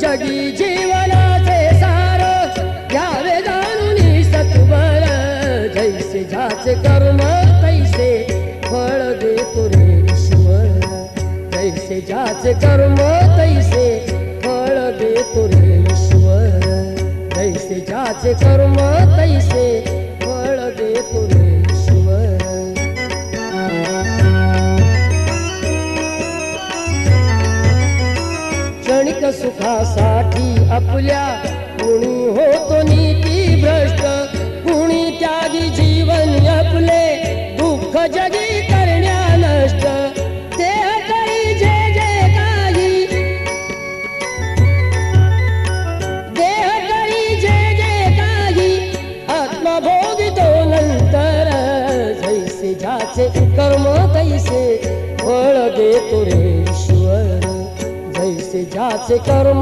जगी जीवनाचे सार घ्यावे जाणून सत्वर जैसे ज्याचे कर्म तैसे फळ देतो रे ईश्वर जैसे ज्याचे कर्म तैसे फळ देतो रे ईश्वर जैसे ज्याचे कर्म तैसे फळ देतो रे ईश्वर क्षणिक सुखासाठी आपल्या कुणी होतो नीती भ्रष्ट कुणी त्यागी जीवन आपले दुःख जगी करण्या नष्ट देह करी जे जे काही देह करी जे जे काही आत्मभोगितो नंतर जैसे ज्याचे कर्म तैसे फळ देतो रे ईश्वर जैसे ज्याचे कर्म